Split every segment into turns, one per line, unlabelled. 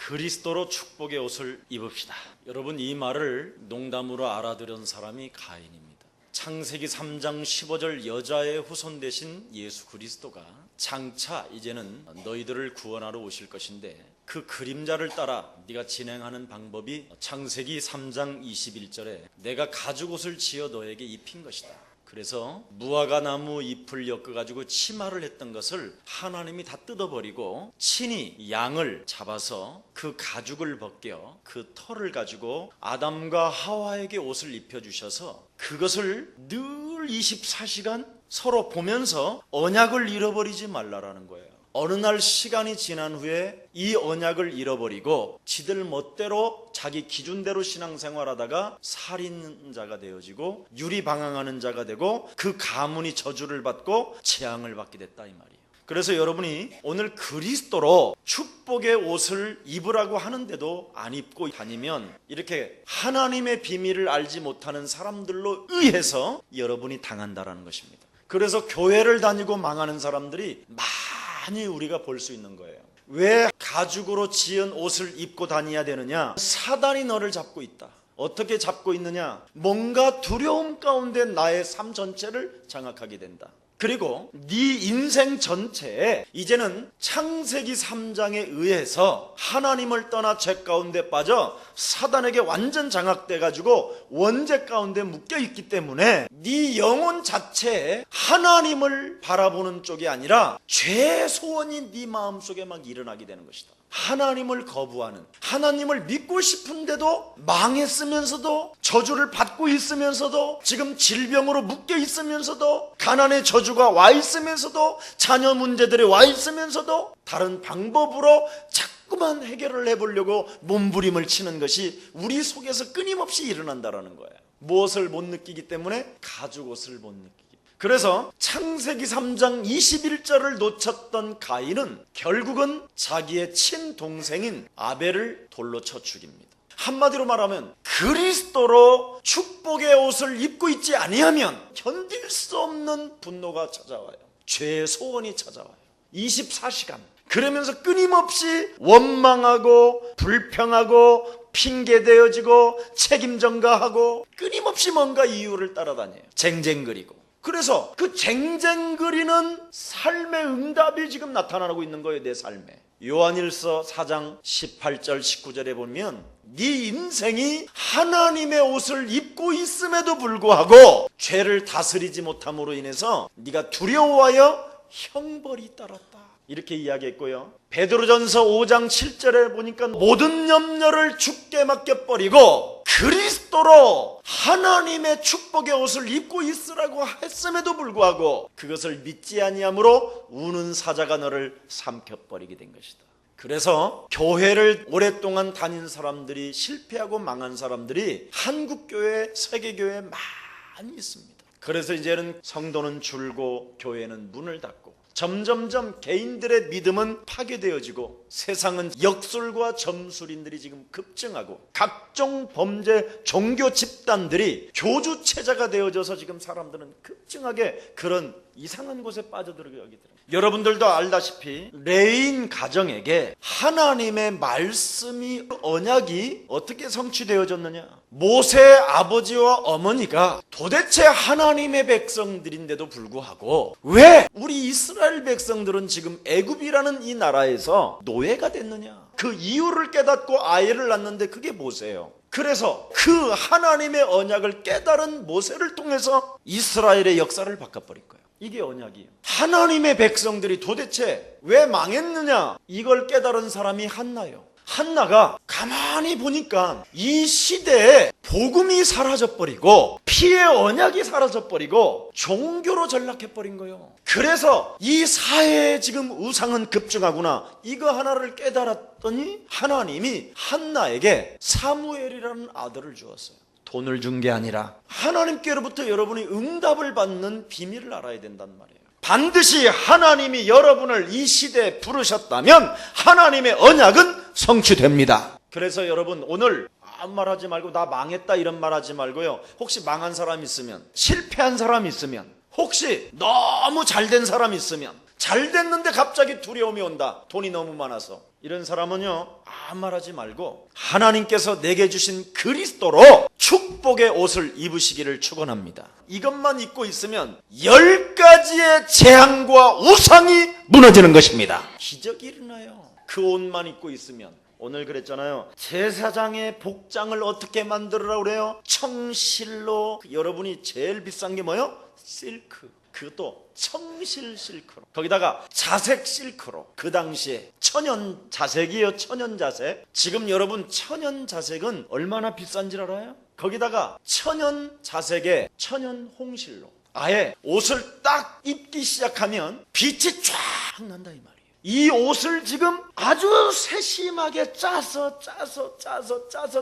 그리스도로 축복의 옷을 입읍시다. 여러분, 이 말을 농담으로 알아들은 사람이 가인입니다. 창세기 3장 15절 여자의 후손 되신 예수 그리스도가 장차 이제는 너희들을 구원하러 오실 것인데 그 그림자를 따라 네가 진행하는 방법이 창세기 3장 21절에 내가 가죽옷을 지어 너에게 입힌 것이다. 그래서 무화과 나무 잎을 엮어가지고 치마를 했던 것을 하나님이 다 뜯어버리고 친히 양을 잡아서 그 가죽을 벗겨 그 털을 가지고 아담과 하와에게 옷을 입혀주셔서 그것을 늘 24시간 서로 보면서 언약을 잃어버리지 말라라는 거예요. 어느 날 시간이 지난 후에 이 언약을 잃어버리고 지들 멋대로 자기 기준대로 신앙생활하다가 살인자가 되어지고 유리방황하는 자가 되고 그 가문이 저주를 받고 재앙을 받게 됐다 이 말이에요. 그래서 여러분이 오늘 그리스도로 축복의 옷을 입으라고 하는데도 안 입고 다니면 이렇게 하나님의 비밀을 알지 못하는 사람들로 의해서 여러분이 당한다라는 것입니다. 그래서 교회를 다니고 망하는 사람들이 많이 우리가 볼 수 있는 거예요. 왜 가죽으로 지은 옷을 입고 다녀야 되느냐? 사단이 너를 잡고 있다. 어떻게 잡고 있느냐? 뭔가 두려움 가운데 나의 삶 전체를 장악하게 된다. 그리고 네 인생 전체에 이제는 창세기 3장에 의해서 하나님을 떠나 죄 가운데 빠져 사단에게 완전 장악돼가지고 원죄 가운데 묶여있기 때문에 네 영혼 자체에 하나님을 바라보는 쪽이 아니라 죄 소원이 네 마음속에 막 일어나게 되는 것이다. 하나님을 거부하는, 하나님을 믿고 싶은데도 망했으면서도 저주를 받고 있으면서도 지금 질병으로 묶여 있으면서도 가난의 저주가 와 있으면서도 자녀 문제들이 와 있으면서도 다른 방법으로 자꾸만 해결을 해보려고 몸부림을 치는 것이 우리 속에서 끊임없이 일어난다는 거예요. 무엇을 못 느끼기 때문에? 가죽옷을 못 느끼기. 그래서 창세기 3장 21절을 놓쳤던 가인은 결국은 자기의 친동생인 아벨을 돌로 쳐 죽입니다. 한마디로 말하면 그리스도로 축복의 옷을 입고 있지 아니하면 견딜 수 없는 분노가 찾아와요. 죄의 소원이 찾아와요. 24시간 그러면서 끊임없이 원망하고 불평하고 핑계대어지고 책임 전가하고 끊임없이 뭔가 이유를 따라다녀요. 쟁쟁거리고. 그래서 그 쟁쟁거리는 삶의 응답이 지금 나타나고 있는 거예요. 내 삶에. 요한일서 4장 18절 19절에 보면 네 인생이 하나님의 옷을 입고 있음에도 불구하고 죄를 다스리지 못함으로 인해서 네가 두려워하여 형벌이 따랐다. 이렇게 이야기했고요. 베드로전서 5장 7절에 보니까 모든 염려를 주께 맡겨버리고 그리스도로 하나님의 축복의 옷을 입고 있으라고 했음에도 불구하고 그것을 믿지 아니하므로 우는 사자가 너를 삼켜버리게 된 것이다. 그래서 교회를 오랫동안 다닌 사람들이 실패하고 망한 사람들이 한국교회, 세계교회에 많이 있습니다. 그래서 이제는 성도는 줄고 교회는 문을 닫고 점점점 개인들의 믿음은 파괴되어지고 세상은 역술과 점술인들이 지금 급증하고 각종 범죄 종교 집단들이 교주체자가 되어져서 지금 사람들은 급증하게 그런 이상한 곳에 빠져들게 됩니다. 여러분들도 알다시피 레인 가정에게 하나님의 말씀이 언약이 어떻게 성취되어졌느냐? 모세 아버지와 어머니가 도대체 하나님의 백성들인데도 불구하고 왜 우리 이스라엘 백성들은 지금 애굽이라는 이 나라에서 노예가 됐느냐? 그 이유를 깨닫고 아이를 낳는데 그게 모세예요. 그래서 그 하나님의 언약을 깨달은 모세를 통해서 이스라엘의 역사를 바꿔버린 거예요. 이게 언약이에요. 하나님의 백성들이 도대체 왜 망했느냐? 이걸 깨달은 사람이 한나예요. 한나가 가만히 보니까 이 시대에 복음이 사라져버리고 피의 언약이 사라져버리고 종교로 전락해버린 거예요. 그래서 이 사회에 지금 우상은 급증하구나, 이거 하나를 깨달았더니 하나님이 한나에게 사무엘이라는 아들을 주었어요. 돈을 준 게 아니라 하나님께로부터 여러분이 응답을 받는 비밀을 알아야 된단 말이에요. 반드시 하나님이 여러분을 이 시대에 부르셨다면 하나님의 언약은 성취됩니다. 그래서 여러분 오늘 아무 말 하지 말고 나 망했다 이런 말 하지 말고요. 혹시 망한 사람 있으면, 실패한 사람 있으면, 혹시 너무 잘된 사람 있으면 잘 됐는데 갑자기 두려움이 온다. 돈이 너무 많아서. 이런 사람은요, 아무 말하지 말고 하나님께서 내게 주신 그리스도로 축복의 옷을 입으시기를 축원합니다. 이것만 입고 있으면 10가지의 재앙과 우상이 무너지는 것입니다. 기적이 일어나요. 그 옷만 입고 있으면. 오늘 그랬잖아요. 제사장의 복장을 어떻게 만들으라고 그래요? 청실로. 여러분이 제일 비싼 게 뭐예요? 실크. 그것도 청실 실크로, 거기다가 자색 실크로. 그 당시에 천연 자색이에요. 천연 자색. 지금 여러분 천연 자색은 얼마나 비싼지 알아요? 거기다가 천연 자색에 천연 홍실로. 아예 옷을 딱 입기 시작하면 빛이 쫙 난다 이 말이에요. 이 옷을 지금 아주 세심하게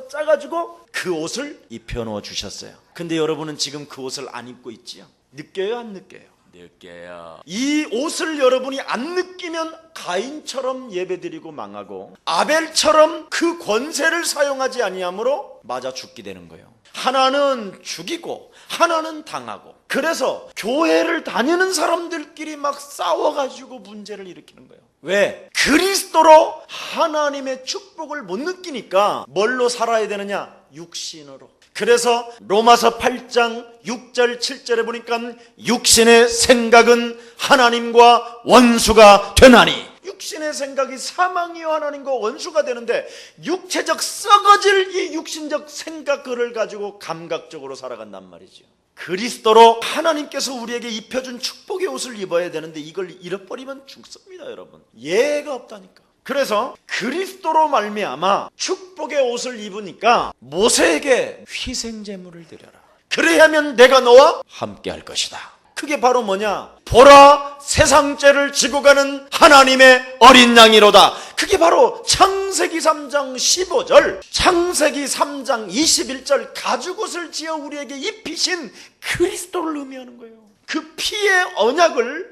짜가지고 그 옷을 입혀놓아 주셨어요. 근데 여러분은 지금 그 옷을 안 입고 있지요? 느껴요? 안 느껴요? 느껴요. 이 옷을 여러분이 안 느끼면 가인처럼 예배드리고 망하고 아벨처럼 그 권세를 사용하지 아니함으로 맞아 죽게 되는 거예요. 하나는 죽이고 하나는 당하고, 그래서 교회를 다니는 사람들끼리 막 싸워가지고 문제를 일으키는 거예요. 왜? 그리스도로 하나님의 축복을 못 느끼니까 뭘로 살아야 되느냐? 육신으로. 그래서 로마서 8장 6절 7절에 보니까 육신의 생각은 하나님과 원수가 되나니, 육신의 생각이 사망이요 하나님과 원수가 되는데 육체적 썩어질 이 육신적 생각을 가지고 감각적으로 살아간단 말이죠. 그리스도로 하나님께서 우리에게 입혀준 축복의 옷을 입어야 되는데 이걸 잃어버리면 죽습니다. 여러분, 예가 없다니까. 그래서 그리스도로 말미암아 축복의 옷을 입으니까 모세에게 희생제물을 드려라. 그래야면 내가 너와 함께 할 것이다. 그게 바로 뭐냐? 보라, 세상죄를 지고 가는 하나님의 어린 양이로다. 그게 바로 창세기 3장 15절, 창세기 3장 21절 가죽옷을 지어 우리에게 입히신 그리스도를 의미하는 거예요. 그 피의 언약을,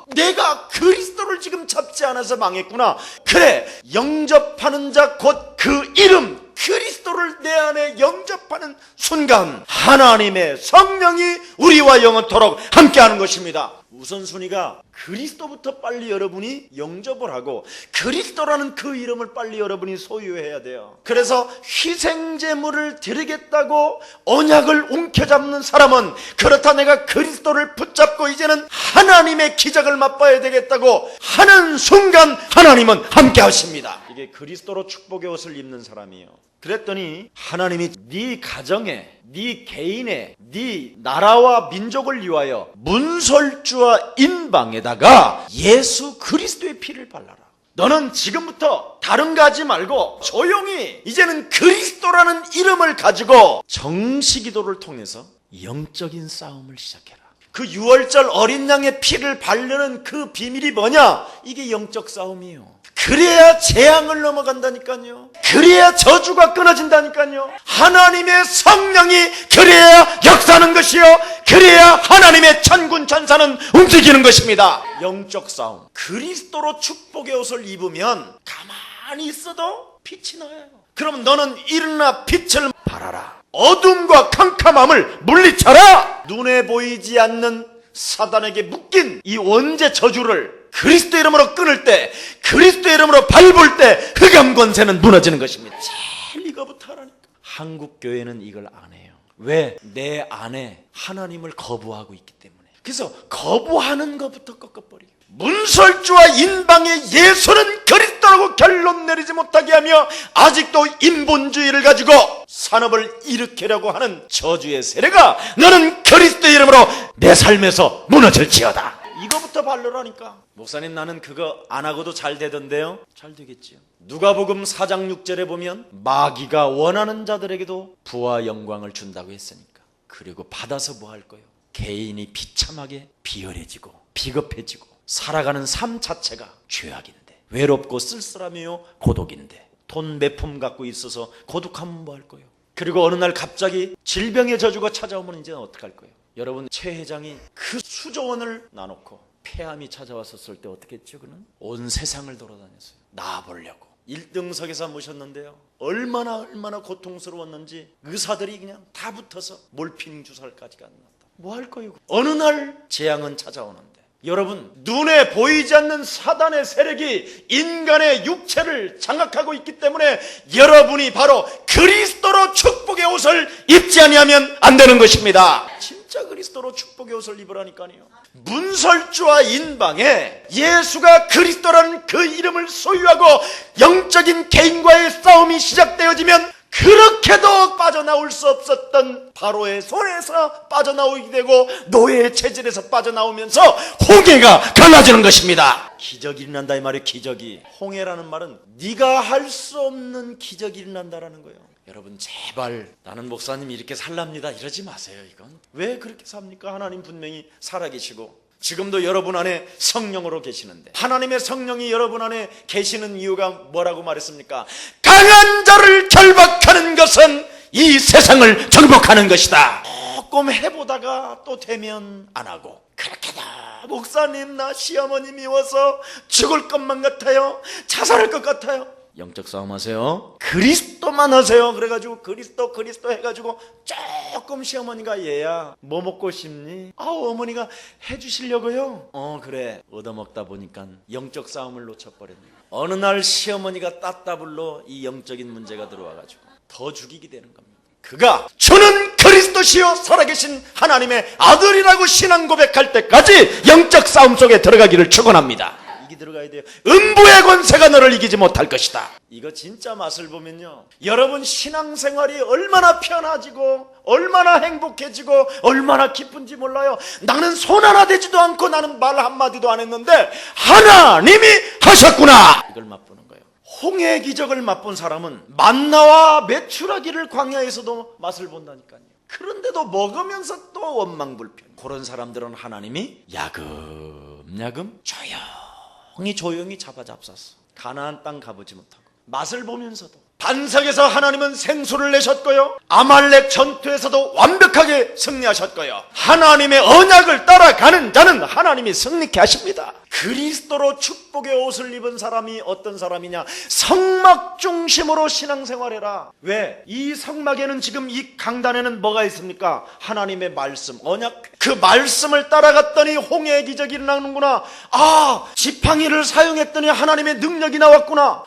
내가 그리스도를 지금 잡지 않아서 망했구나. 그래, 영접하는 자 곧 그 이름 그리스도를 내 안에 영접하는 순간 하나님의 성령이 우리와 영원토록 함께하는 것입니다. 우선순위가 그리스도부터 빨리 여러분이 영접을 하고 그리스도라는 그 이름을 빨리 여러분이 소유해야 돼요. 그래서 희생제물을 드리겠다고 언약을 움켜잡는 사람은, 그렇다 내가 그리스도를 붙잡고 이제는 하나님의 기적을 맛봐야 되겠다고 하는 순간 하나님은 함께 하십니다. 이게 그리스도로 축복의 옷을 입는 사람이에요. 그랬더니 하나님이 네 가정에, 네 개인에, 네 나라와 민족을 위하여 문설주와 인방에다가 예수 그리스도의 피를 발라라. 너는 지금부터 다른 거 하지 말고 조용히 이제는 그리스도라는 이름을 가지고 정시기도를 통해서 영적인 싸움을 시작해라. 그 6월절 어린 양의 피를 바르는 그 비밀이 뭐냐? 이게 영적 싸움이에요. 그래야 재앙을 넘어간다니까요. 그래야 저주가 끊어진다니까요. 하나님의 성령이 그래야 역사하는 것이요, 그래야 하나님의 천군 천사는 움직이는 것입니다. 영적 싸움. 그리스도로 축복의 옷을 입으면 가만히 있어도 빛이 나요. 그럼 너는 일어나 빛을 발하라. 어둠과 캄캄함을 물리쳐라. 눈에 보이지 않는 사단에게 묶인 이 원죄 저주를 그리스도 이름으로 끊을 때, 그리스도 이름으로 밟을 때 흑암 권세는 무너지는 것입니다. 제일 이거부터 하라니까. 한국 교회는 이걸 안 해요. 왜? 내 안에 하나님을 거부하고 있기 때문에. 그래서 거부하는 것부터 꺾어버려요. 문설주와 인방의 예수는 그리스도라고 결론 내리지 못하게 하며 아직도 인본주의를 가지고 산업을 일으키려고 하는 저주의 세력아, 너는 그리스도 이름으로 내 삶에서 무너질지어다. 이거부터 바르라니까. 목사님, 나는 그거 안 하고도 잘 되던데요. 잘 되겠지요. 누가복음 4장 6절에 보면 마귀가 원하는 자들에게도 부와 영광을 준다고 했으니까. 그리고 받아서 뭐 할 거예요? 개인이 비참하게 비열해지고 비겁해지고 살아가는 삶 자체가 죄악인데, 외롭고 쓸쓸하며 고독인데, 돈 몇 푼 갖고 있어서 고독하면 뭐 할 거예요? 그리고 어느 날 갑자기 질병의 저주가 찾아오면 이제 어떡할 거예요? 여러분, 최 회장이 그 수조 원을 나놓고 폐암이 찾아왔었을 때 어떻게 했죠? 그는 온 세상을 돌아다녔어요. 나아보려고. 1등석에서 모셨는데요, 얼마나 고통스러웠는지 의사들이 그냥 다 붙어서 몰피닝 주사까지 안 났다. 뭐 할 거예요? 어느 날 재앙은 찾아오는데 여러분, 눈에 보이지 않는 사단의 세력이 인간의 육체를 장악하고 있기 때문에 여러분이 바로 그리스도로 축복의 옷을 입지 아니하면 안 되는 것입니다. 진짜 그리스도로 축복의 옷을 입으라니까요. 문설주와 인방에 예수가 그리스도라는 그 이름을 소유하고 영적인 개인과의 싸움이 시작되어지면 그렇게도 빠져나올 수 없었던 바로의 손에서 빠져나오게 되고 노예의 체질에서 빠져나오면서 홍해가 갈라지는 것입니다. 기적이 일어난다 이 말이에요. 기적이. 홍해라는 말은 네가 할 수 없는 기적이 일어난다라는 거예요. 여러분 제발 나는 목사님이 이렇게 살랍니다 이러지 마세요. 이건 왜 그렇게 삽니까? 하나님 분명히 살아계시고 지금도 여러분 안에 성령으로 계시는데, 하나님의 성령이 여러분 안에 계시는 이유가 뭐라고 말했습니까? 강한 자를 결박하는 것은 이 세상을 정복하는 것이다. 조금 해보다가 또 되면 안 하고, 그렇게다 목사님 나 시어머니 미워서 죽을 것만 같아요, 자살할 것 같아요. 영적 싸움 하세요. 그리스도만 하세요. 그래가지고 그리스도 해가지고 조금 시어머니가 얘야 뭐 먹고 싶니? 어머니가 해주시려고요. 그래. 얻어먹다 보니까 영적 싸움을 놓쳐버렸네. 어느 날 시어머니가 따따블로 이 영적인 문제가 들어와가지고 더 죽이게 되는 겁니다. 그가 주는 그리스도시요 살아계신 하나님의 아들이라고 신앙 고백할 때까지 영적 싸움 속에 들어가기를 축원합니다. 들어가야 돼요. 음부의 권세가 너를 이기지 못할 것이다. 이거 진짜 맛을 보면요, 여러분 신앙생활이 얼마나 편해지고 얼마나 행복해지고 얼마나 기쁜지 몰라요. 나는 손 하나 대지도 않고 나는 말 한마디도 안 했는데 하나님이 하셨구나, 이걸 맛보는 거예요. 홍해의 기적을 맛본 사람은 만나와 메추라기를 광야에서도 맛을 본다니까요. 그런데도 먹으면서 또 원망불평. 그런 사람들은 하나님이 야금야금 조용히 잡아잡쌌어. 가나안 땅 가보지 못하고 맛을 보면서도. 반석에서 하나님은 생수를 내셨고요, 아말렉 전투에서도 완벽하게 승리하셨고요, 하나님의 언약을 따라가는 자는 하나님이 승리케 하십니다. 그리스도로 축복의 옷을 입은 사람이 어떤 사람이냐? 성막 중심으로 신앙생활해라. 왜? 이 성막에는 지금 이 강단에는 뭐가 있습니까? 하나님의 말씀, 언약. 그 말씀을 따라갔더니 홍해의 기적이 일어나는구나. 지팡이를 사용했더니 하나님의 능력이 나왔구나.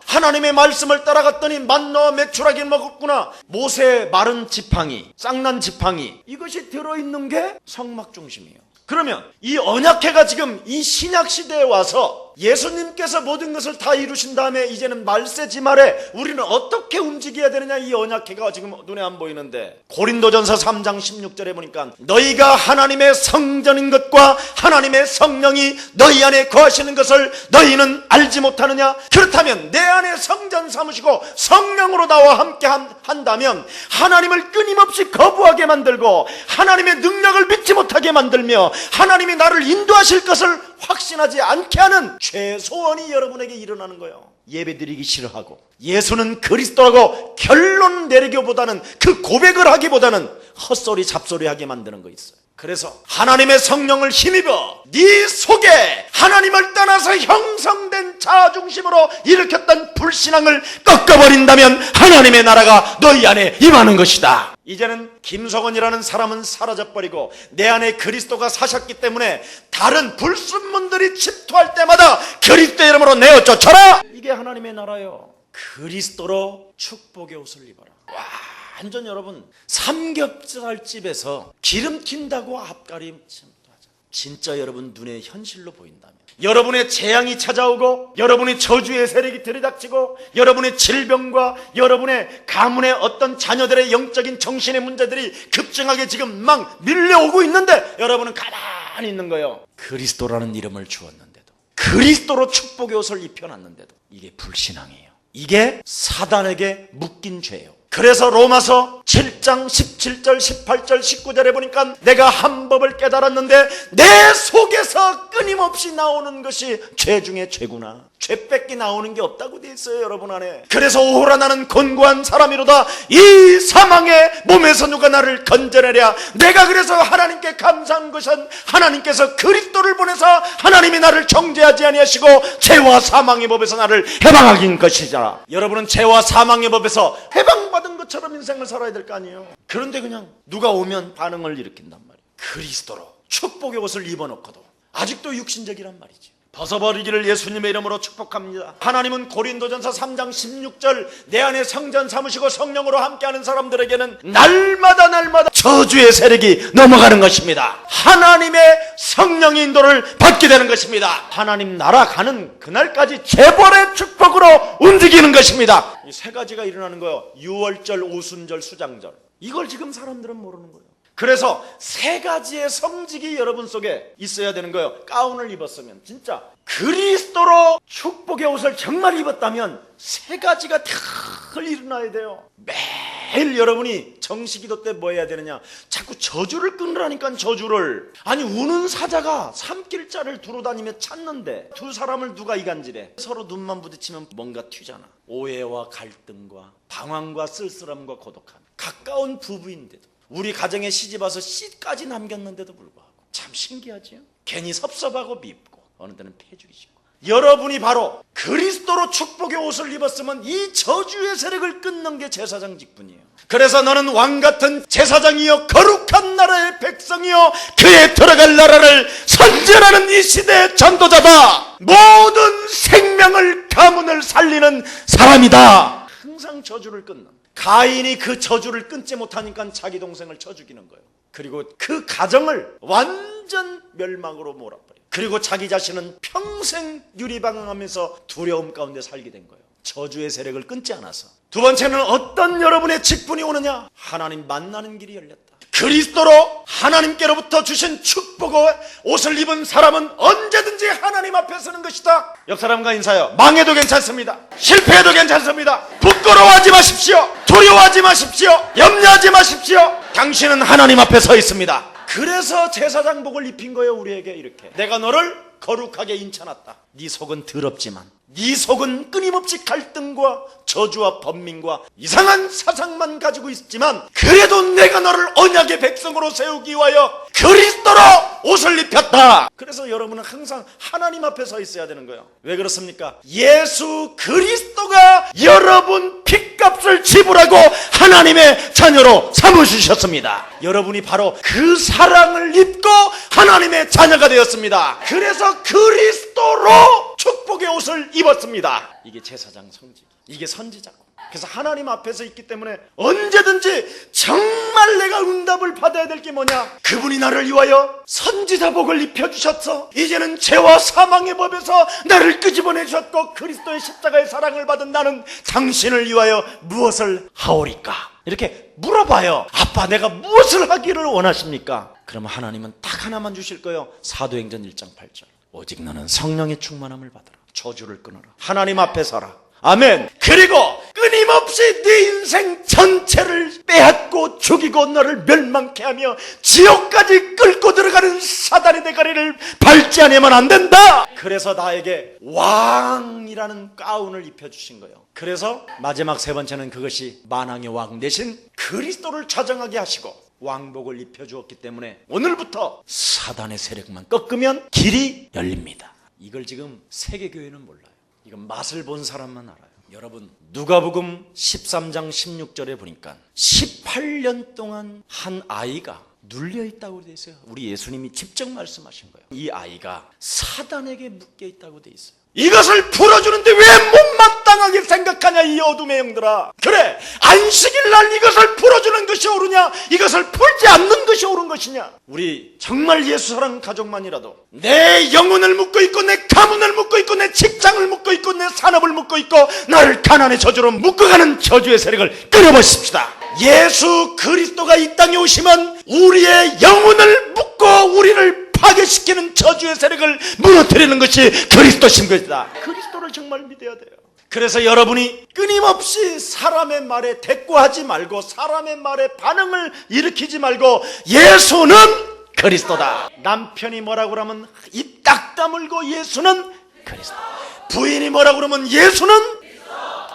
하나님의 말씀을 따라갔더니 만나와 메추라기를 먹었구나. 모세의 마른 지팡이, 쌍난 지팡이, 이것이 들어있는 게 성막 중심이에요. 그러면 이 언약궤가 지금 이 신약시대에 와서 예수님께서 모든 것을 다 이루신 다음에 이제는 말세지말에 우리는 어떻게 움직여야 되느냐, 이 언약궤가 지금 눈에 안 보이는데, 고린도전서 3장 16절에 보니까 너희가 하나님의 성전인 것과 하나님의 성령이 너희 안에 거하시는 것을 너희는 알지 못하느냐? 그렇다면 내 안에 성전 삼으시고 성령으로 나와 함께 한다면 하나님을 끊임없이 거부하게 만들고 하나님의 능력을 믿지 못하게 만들며 하나님이 나를 인도하실 것을 확신하지 않게 하는 최소원이 여러분에게 일어나는 거예요. 예배드리기 싫어하고 예수는 그리스도라고 결론 내리기보다는, 그 고백을 하기보다는 헛소리 잡소리 하게 만드는 거 있어요. 그래서 하나님의 성령을 힘입어 네 속에 하나님을 떠나서 형성된 자아중심으로 일으켰던 불신앙을 꺾어버린다면 하나님의 나라가 너희 안에 임하는 것이다. 이제는 김석원이라는 사람은 사라져버리고 내 안에 그리스도가 사셨기 때문에 다른 불순문들이 침투할 때마다 그리스도의 이름으로 내어 쫓아라. 이게 하나님의 나라요. 그리스도로 축복의 옷을 입어라. 완전 여러분, 삼겹살집에서 기름 튄다고 앞가림 진짜 여러분 눈에 현실로 보인다면, 여러분의 재앙이 찾아오고 여러분의 저주의 세력이 들이닥치고 여러분의 질병과 여러분의 가문의 어떤 자녀들의 영적인 정신의 문제들이 급증하게 지금 막 밀려오고 있는데 여러분은 가만히 있는 거예요. 그리스도라는 이름을 주었는데도, 그리스도로 축복의 옷을 입혀놨는데도 이게 불신앙이에요. 이게 사단에게 묶인 죄예요. 그래서 로마서 7장 17절 18절 19절에 보니까 내가 한 법을 깨달았는데 내 속에서 끊임없이 나오는 것이 죄 중에 죄구나. 죄밖에 나오는 게 없다고 돼 있어요, 여러분 안에. 그래서 오호라 나는 곤고한 사람이로다. 이 사망의 몸에서 누가 나를 건져내랴. 내가 그래서 하나님께 감사한 것은 하나님께서 그리스도를 보내서 하나님이 나를 정죄하지 아니하시고 죄와 사망의 법에서 나를 해방하긴 것이잖아. 여러분은 죄와 사망의 법에서 해방받은 것처럼 인생을 살아야 될 거 아니에요. 그런데 그냥 누가 오면 반응을 일으킨단 말이에요. 그리스도로 축복의 옷을 입어놓고도 아직도 육신적이란 말이죠. 벗어버리기를 예수님의 이름으로 축복합니다. 하나님은 고린도전서 3장 16절 내 안에 성전 삼으시고 성령으로 함께하는 사람들에게는 날마다 저주의 세력이 넘어가는 것입니다. 하나님의 성령의 인도를 받게 되는 것입니다. 하나님 나라 가는 그날까지 재벌의 축복으로 움직이는 것입니다. 이 세 가지가 일어나는 거예요. 유월절, 오순절, 수장절. 이걸 지금 사람들은 모르는 거예요. 그래서 세 가지의 성직이 여러분 속에 있어야 되는 거예요. 가운을 입었으면, 진짜 그리스도로 축복의 옷을 정말 입었다면 세 가지가 다 일어나야 돼요. 매일 여러분이 정시기도 때 뭐 해야 되느냐, 자꾸 저주를 끊으라니까. 저주를. 아니 우는 사자가 산길자를 두루 다니며 찾는데 두 사람을 누가 이간질해? 서로 눈만 부딪히면 뭔가 튀잖아. 오해와 갈등과 방황과 쓸쓸함과 고독함. 가까운 부부인데도, 우리 가정에 시집와서 씨까지 남겼는데도 불구하고 참 신기하지요. 괜히 섭섭하고 밉고 어느 때는 패주기 싫고. 여러분이 바로 그리스도로 축복의 옷을 입었으면 이 저주의 세력을 끊는 게 제사장 직분이에요. 그래서 너는 왕같은 제사장이여 거룩한 나라의 백성이여 그에 들어갈 나라를 선전하는 이 시대의 전도자다. 모든 생명을 가문을 살리는 사람이다. 항상 저주를 끊는. 가인이 그 저주를 끊지 못하니까 자기 동생을 쳐 죽이는 거예요. 그리고 그 가정을 완전 멸망으로 몰아버려요. 그리고 자기 자신은 평생 유리방황하면서 두려움 가운데 살게 된 거예요. 저주의 세력을 끊지 않아서. 두 번째는 어떤 여러분의 직분이 오느냐? 하나님 만나는 길이 열렸다. 그리스도로 하나님께로부터 주신 축복의 옷을 입은 사람은 언제든지 하나님 앞에 서는 것이다. 옆 사람과 인사해요. 망해도 괜찮습니다. 실패해도 괜찮습니다. 부끄러워하지 마십시오. 두려워하지 마십시오. 염려하지 마십시오. 당신은 하나님 앞에 서 있습니다. 그래서 제사장복을 입힌 거예요. 우리에게 이렇게. 내가 너를 거룩하게 인쳐놨다. 네 속은 더럽지만 네 속은 끊임없이 갈등과 저주와 번민과 이상한 사상만 가지고 있지만 그래도 내가 너를 언약의 백성으로 세우기 위하여 그리스도로 옷을 입혔다. 그래서 여러분은 항상 하나님 앞에 서 있어야 되는 거예요. 왜 그렇습니까? 예수 그리스도가 여러분 핏값을 지불하고 하나님의 자녀로 삼으셨습니다. 여러분이 바로 그 사랑을 입고 하나님의 자녀가 되었습니다. 그래서 그리스도로 축복의 옷을 입었습니다. 이게 제사장 성직, 이게 선지자고. 그래서 하나님 앞에서 있기 때문에 언제든지 정말 내가 응답을 받아야 될 게 뭐냐? 그분이 나를 위하여 선지자복을 입혀주셨어. 이제는 죄와 사망의 법에서 나를 끄집어내셨고 그리스도의 십자가의 사랑을 받은 나는 당신을 위하여 무엇을 하오리까? 이렇게 물어봐요. 아빠, 내가 무엇을 하기를 원하십니까? 그러면 하나님은 딱 하나만 주실 거예요. 사도행전 1장 8절. 오직 너는 성령의 충만함을 받아라. 저주를 끊어라. 하나님 앞에 서라. 아멘. 그리고 끊임없이 네 인생 전체를 빼앗고 죽이고 너를 멸망케 하며 지옥까지 끌고 들어가는 사단의 대가리를 밟지 않으면 안 된다. 그래서 나에게 왕이라는 가운을 입혀주신 거예요. 그래서 마지막 세 번째는 그것이 만왕의 왕 대신 그리스도를 좌정하게 하시고 왕복을 입혀주었기 때문에 오늘부터 사단의 세력만 꺾으면 길이 열립니다. 이걸 지금 세계교회는 몰라요. 이건 맛을 본 사람만 알아요. 여러분, 누가복음 13장 16절에 보니까 18년 동안 한 아이가 눌려있다고 돼 있어요. 우리 예수님이 직접 말씀하신 거예요. 이 아이가 사단에게 묶여 있다고 돼 있어요. 이것을 풀어주는데 왜 못마땅하게 생각하냐 이 어둠의 영들아. 그래, 안식일 날 이것을 풀어주는 것이 옳으냐, 이것을 풀지 않는 것이 옳은 것이냐. 우리 정말 예수 사랑 가족만이라도 내 영혼을 묶고 있고 내 가문을 묶고 있고 내 직장을 묶고 있고 내 산업을 묶고 있고 나를 가난의 저주로 묶어가는 저주의 세력을 끊어보십시다. 예수 그리스도가 이 땅에 오시면 우리의 영혼을 묶고 우리를 파괴시키는 저주의 세력을 무너뜨리는 것이 그리스도신 것이다. 그리스도를 정말 믿어야 돼요. 그래서 여러분이 끊임없이 사람의 말에 대꾸하지 말고 사람의 말에 반응을 일으키지 말고 예수는 그리스도다. 남편이 뭐라고 그러면 입 딱 다물고 예수는 그리스도. 부인이 뭐라고 그러면 예수는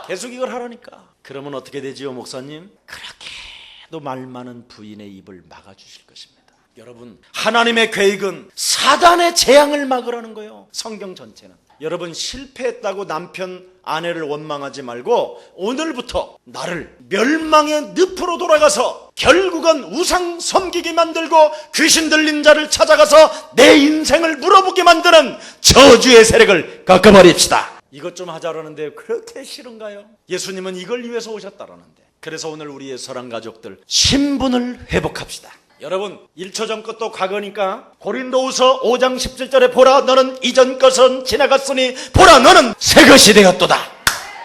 계속 이걸 하라니까. 그러면 어떻게 되지요, 목사님? 그렇게도 말 많은 부인의 입을 막아주실 것입니다. 여러분, 하나님의 계획은 사단의 재앙을 막으라는 거예요. 성경 전체는 여러분, 실패했다고 남편, 아내를 원망하지 말고 오늘부터 나를 멸망의 늪으로 돌아가서 결국은 우상 섬기게 만들고 귀신 들린 자를 찾아가서 내 인생을 물어보게 만드는 저주의 세력을 꺾어버립시다. 이것 좀 하자라는데 그렇게 싫은가요? 예수님은 이걸 위해서 오셨다라는데. 그래서 오늘 우리의 사랑 가족들, 신분을 회복합시다. 여러분, 1초 전 것도 과거니까 고린도후서 5장 17절에 보라 너는 이전 것은 지나갔으니 보라 너는 새 것이 되었도다.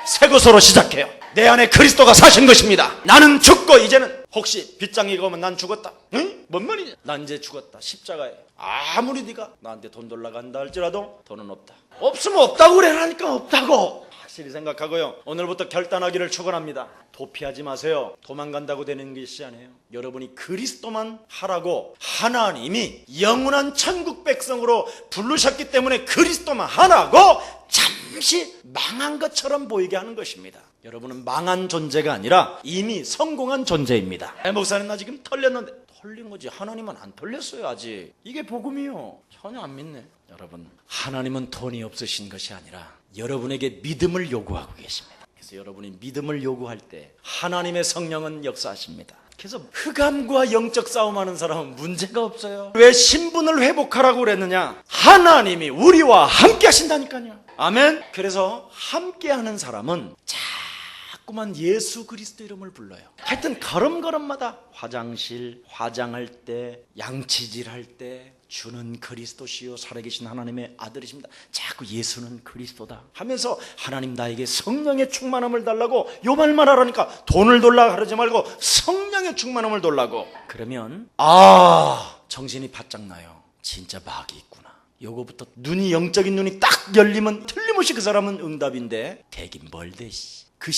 새 것으로 시작해요. 내 안에 그리스도가 사신 것입니다. 나는 죽고 이제는 혹시 빗장이가 오면 난 죽었다. 응? 뭔 말이냐? 난 이제 죽었다. 십자가에. 아무리 네가 나한테 돈 달라고 한다 할지라도 돈은 없다. 없으면 없다고 그래라니까. 없다고. 확실히 생각하고요. 오늘부터 결단하기를 축원합니다. 도피하지 마세요. 도망간다고 되는 것이 아니에요. 여러분이 그리스도만 하라고 하나님이 영원한 천국 백성으로 부르셨기 때문에 그리스도만 하라고 잠시 망한 것처럼 보이게 하는 것입니다. 여러분은 망한 존재가 아니라 이미 성공한 존재입니다. 목사님 나 지금 털렸는데. 털린 거지. 하나님은 안 털렸어요 아직. 이게 복음이요. 전혀 안 믿네. 여러분, 하나님은 돈이 없으신 것이 아니라 여러분에게 믿음을 요구하고 계십니다. 그래서 여러분이 믿음을 요구할 때 하나님의 성령은 역사하십니다. 그래서 흑암과 영적 싸움하는 사람은 문제가 없어요. 왜 신분을 회복하라고 그랬느냐? 하나님이 우리와 함께 하신다니까요. 아멘. 그래서 함께하는 사람은 자꾸만 예수 그리스도 이름을 불러요. 하여튼 걸음걸음마다 화장실, 화장할 때, 양치질 할 때 주는 그리스도시요 살아계신 하나님의 아들이십니다. 자꾸 예수는 그리스도다 하면서 하나님 나에게 성령의 충만함을 달라고 요 말만 하라니까. 돈을 달라고 하지 말고 성령의 충만함을 달라고. 그러면 정신이 바짝 나요. 진짜 마귀 있구나. 요거부터 눈이, 영적인 눈이 딱 열리면 틀림없이 그 사람은 응답인데 되긴 뭘 돼. 그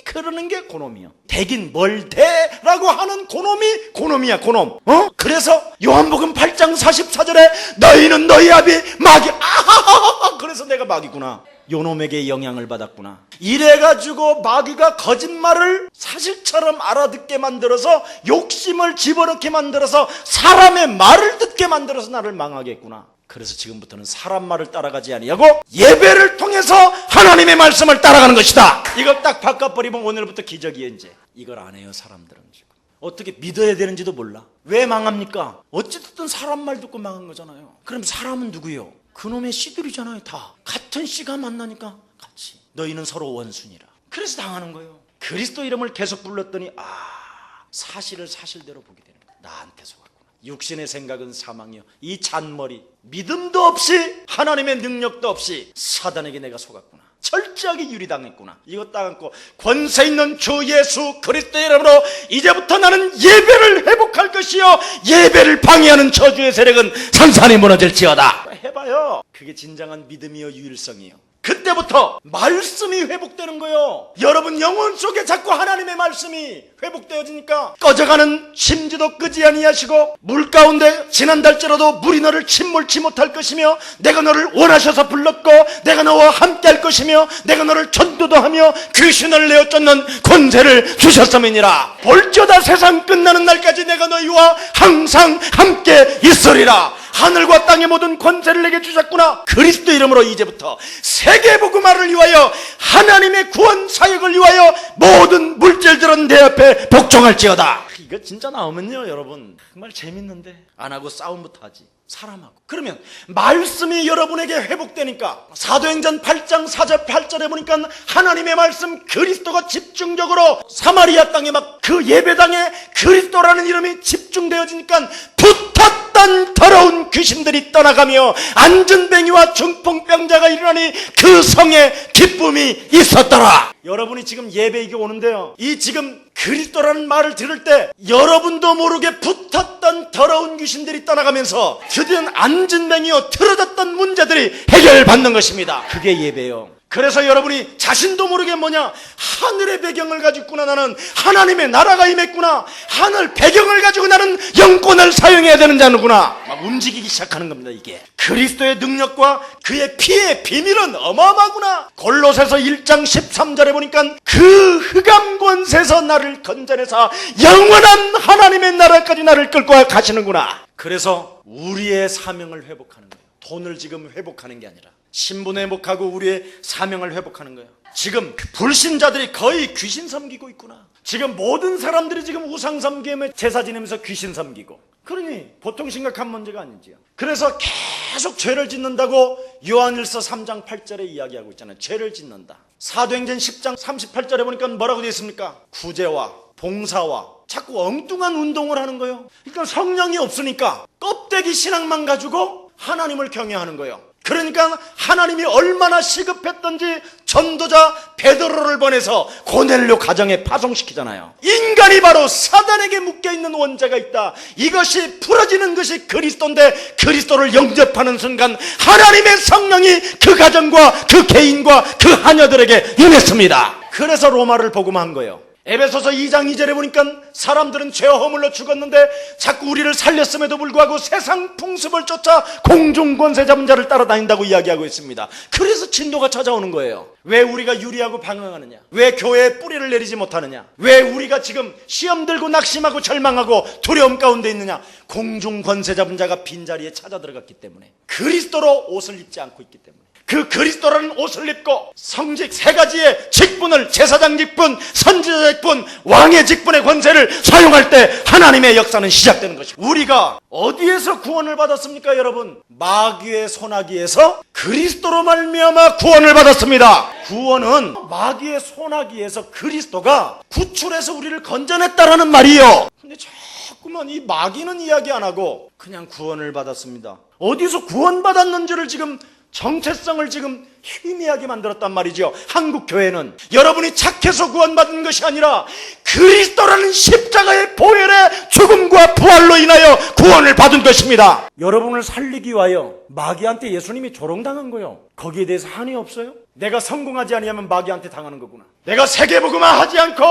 그러는 게 고놈이요. 되긴 뭘 대라고 하는 고놈이야 고놈. 그래서 요한복음 8장 44절에 너희는 너희 아비 마귀. 그래서 내가 마귀구나. 요놈에게 영향을 받았구나. 이래가지고 마귀가 거짓말을 사실처럼 알아듣게 만들어서 욕심을 집어넣게 만들어서 사람의 말을 듣게 만들어서 나를 망하게 했구나. 그래서 지금부터는 사람 말을 따라가지 아니하고 예배를 통해서 하나님의 말씀을 따라가는 것이다. 이걸 딱 바꿔버리면 오늘부터 기적이에요. 이제 이걸 안 해요 사람들은. 지금 어떻게 믿어야 되는지도 몰라. 왜 망합니까? 어쨌든 사람 말 듣고 망한 거잖아요. 그럼 사람은 누구예요? 그놈의 씨들이잖아요. 다 같은 씨가 만나니까 같이 너희는 서로 원수니라. 그래서 당하는 거예요. 그리스도 이름을 계속 불렀더니 사실을 사실대로 보게 되는 거예요. 나한테 속았구나. 육신의 생각은 사망이요. 이 잔머리, 믿음도 없이 하나님의 능력도 없이 사단에게 내가 속았구나. 철저하게 유리당했구나. 이거 따갖고 권세 있는 주 예수 그리스도의 이름으로 이제부터 나는 예배를 회복할 것이요 예배를 방해하는 저주의 세력은 산산이 무너질지어다. 해봐요. 그게 진정한 믿음이요 유일성이요. 그때부터 말씀이 회복되는 거예요. 여러분 영혼 속에 자꾸 하나님의 말씀이 회복되어지니까 꺼져가는 심지도 끄지 아니하시고 물 가운데 지난달째라도 물이 너를 침몰치 못할 것이며 내가 너를 원하셔서 불렀고 내가 너와 함께 할 것이며 내가 너를 전도도 하며 귀신을 내어 쫓는 권세를 주셨음이니라. 볼지어다 세상 끝나는 날까지 내가 너희와 항상 함께 있으리라. 하늘과 땅의 모든 권세를 내게 주셨구나. 그리스도 이름으로 이제부터 세계복음화를 위하여 하나님의 구원 사역을 위하여 모든 물질들은 내 앞에 복종할지어다. 이거 진짜 나오면요 여러분 정말 재밌는데 안 하고 싸움부터 하지. 사람하고. 그러면 말씀이 여러분에게 회복되니까 사도행전 8장 4절 8절에 보니까 하나님의 말씀 그리스도가 집중적으로 사마리아 땅에 막 그 예배당에 그리스도라는 이름이 집중되어지니까 붙었던 더러운 귀신들이 떠나가며 안전뱅이와 중풍병자가 일어나니 그 성에 기쁨이 있었더라. 여러분이 지금 예배에게 오는데요 이 지금 그리스도라는 말을 들을 때 여러분도 모르게 붙었던 더러운 귀신들이 떠나가면서 드디어 안전뱅이요 틀어졌던 문제들이 해결받는 것입니다. 그게 예배예요. 그래서 여러분이 자신도 모르게 뭐냐 하늘의 배경을 가지고 있구나. 나는 하나님의 나라가 임했구나. 하늘 배경을 가지고 나는 영권을 사용해야 되는 자는구나. 막 움직이기 시작하는 겁니다. 이게 그리스도의 능력과 그의 피의 비밀은 어마어마하구나. 골로새서 1장 13절에 보니까 그 흑암 권세에서 나를 건져내사 영원한 하나님의 나라까지 나를 끌고 가시는구나. 그래서 우리의 사명을 회복하는 거예요. 돈을 지금 회복하는 게 아니라 신분 회복하고 우리의 사명을 회복하는 거예요. 지금 불신자들이 거의 귀신 섬기고 있구나. 지금 모든 사람들이 지금 우상 섬기며 제사 지내면서 귀신 섬기고, 그러니 보통 심각한 문제가 아니지요. 그래서 계속 죄를 짓는다고 요한일서 3장 8절에 이야기하고 있잖아요. 죄를 짓는다. 사도행전 10장 38절에 보니까 뭐라고 되어 있습니까? 구제와 봉사와 자꾸 엉뚱한 운동을 하는 거예요. 그러니까 성령이 없으니까 껍데기 신앙만 가지고 하나님을 경외하는 거예요. 그러니까 하나님이 얼마나 시급했던지 전도자 베드로를 보내서 고넬료 가정에 파송시키잖아요. 인간이 바로 사단에게 묶여있는 원죄가 있다. 이것이 풀어지는 것이 그리스도인데, 그리스도를 영접하는 순간 하나님의 성령이 그 가정과 그 개인과 그 하녀들에게 임했습니다. 그래서 로마를 복음한 거예요. 에베소서 2장 2절에 보니까 사람들은 죄와 허물로 죽었는데 자꾸 우리를 살렸음에도 불구하고 세상 풍습을 쫓아 공중 권세 잡은 자를 따라다닌다고 이야기하고 있습니다. 그래서 진도가 찾아오는 거예요. 왜 우리가 유리하고 방황하느냐? 왜 교회에 뿌리를 내리지 못하느냐? 왜 우리가 지금 시험 들고 낙심하고 절망하고 두려움 가운데 있느냐? 공중 권세 잡은 자가 빈자리에 찾아 들어갔기 때문에, 그리스도로 옷을 입지 않고 있기 때문에, 그 그리스도라는 옷을 입고 성직 세 가지의 직분을, 제사장 직분, 선지자 직분, 왕의 직분의 권세를 사용할 때 하나님의 역사는 시작되는 것입니다. 우리가 어디에서 구원을 받았습니까, 여러분? 마귀의 손아귀에서 그리스도로 말미암아 구원을 받았습니다. 구원은 마귀의 손아귀에서 그리스도가 구출해서 우리를 건져냈다라는 말이에요. 근데 자꾸만 이 마귀는 이야기 안 하고 그냥 구원을 받았습니다. 어디서 구원받았는지를 지금, 정체성을 지금 희미하게 만들었단 말이죠. 한국 교회는 여러분이 착해서 구원받은 것이 아니라 그리스도라는 십자가의 보혈의 죽음과 부활로 인하여 구원을 받은 것입니다. 여러분을 살리기 위하여 마귀한테 예수님이 조롱당한 거예요. 거기에 대해서 한이 없어요? 내가 성공하지 아니하면 마귀한테 당하는 거구나. 내가 세계복음화 하지 않고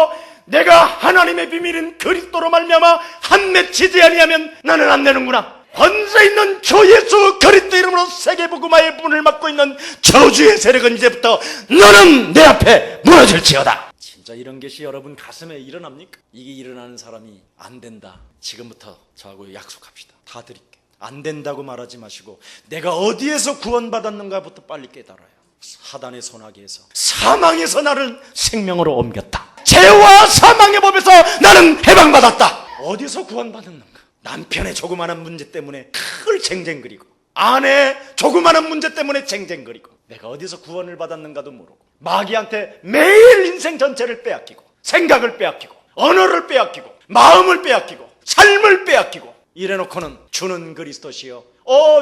내가 하나님의 비밀인 그리스도로 말미암아 한 맺히지 아니하면 나는 안 되는구나. 권세 있는 주 예수 그리스도 이름으로 세계복음화의 문을 막고 있는 저주의 세력은 이제부터 너는 내 앞에 무너질지어다. 진짜 이런 것이 여러분 가슴에 일어납니까? 이게 일어나는 사람이 안 된다. 지금부터 저하고 약속합시다. 다 드릴게. 안 된다고 말하지 마시고 내가 어디에서 구원받았는가부터 빨리 깨달아요. 사단의 손아귀에서, 사망에서 나를 생명으로 옮겼다. 죄와 사망의 법에서 나는 해방받았다. 어디서 구원받았는가? 남편의 조그마한 문제 때문에 늘 쟁쟁거리고, 아내의 조그마한 문제 때문에 쟁쟁거리고, 내가 어디서 구원을 받았는가도 모르고, 마귀한테 매일 인생 전체를 빼앗기고, 생각을 빼앗기고, 언어를 빼앗기고, 마음을 빼앗기고, 삶을 빼앗기고, 이래놓고는 주는 그리스도시여,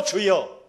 주여,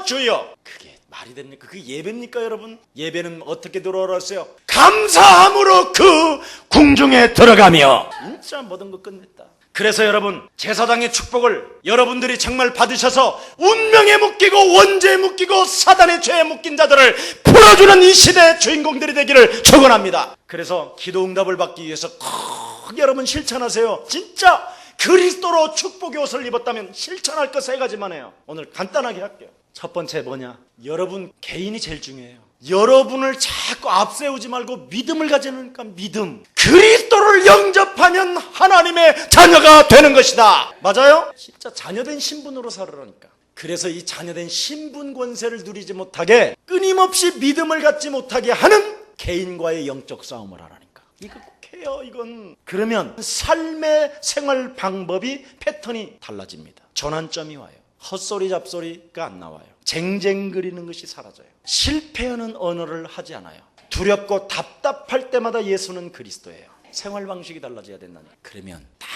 주여. 그게 말이 됩니까? 그게 예배입니까, 여러분? 예배는 어떻게 들어오랬어요? 감사함으로 그 궁중에 들어가며. 진짜 모든 거 끝냈다. 그래서 여러분, 제사장의 축복을 여러분들이 정말 받으셔서 운명에 묶이고 원죄에 묶이고 사단의 죄에 묶인 자들을 풀어주는 이 시대의 주인공들이 되기를 축원합니다. 그래서 기도 응답을 받기 위해서 꼭 여러분 실천하세요. 진짜 그리스도로 축복의 옷을 입었다면 실천할 것 세 가지만 해요. 오늘 간단하게 할게요. 첫 번째 뭐냐? 여러분 개인이 제일 중요해요. 여러분을 자꾸 앞세우지 말고 믿음을 가지니까 믿음. 그리스도를 영접하면 하나님의 자녀가 되는 것이다. 맞아요? 진짜 자녀된 신분으로 살으라니까. 그래서 이 자녀된 신분 권세를 누리지 못하게, 끊임없이 믿음을 갖지 못하게 하는 개인과의 영적 싸움을 하라니까. 이거 꼭 해요, 이건. 그러면 삶의 생활 방법이, 패턴이 달라집니다. 전환점이 와요. 헛소리 잡소리가 안 나와요. 쟁쟁거리는 것이 사라져요. 실패하는 언어를 하지 않아요. 두렵고 답답할 때마다 예수는 그리스도예요. 생활 방식이 달라져야 된다니. 그러면 딱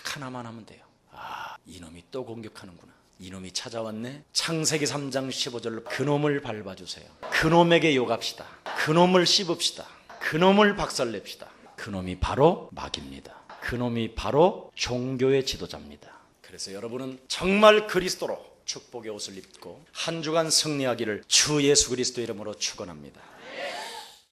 하나만 하면 돼요. 이놈이 또 공격하는구나. 이놈이 찾아왔네. 창세기 3장 15절로 그놈을 밟아주세요. 그놈에게 욕합시다. 그놈을 씹읍시다. 그놈을 박살냅시다. 그놈이 바로 마귀입니다. 그놈이 바로 종교의 지도자입니다. 그래서 여러분은 정말 그리스도로 축복의 옷을 입고 한 주간 승리하기를 주 예수 그리스도 이름으로 축원합니다.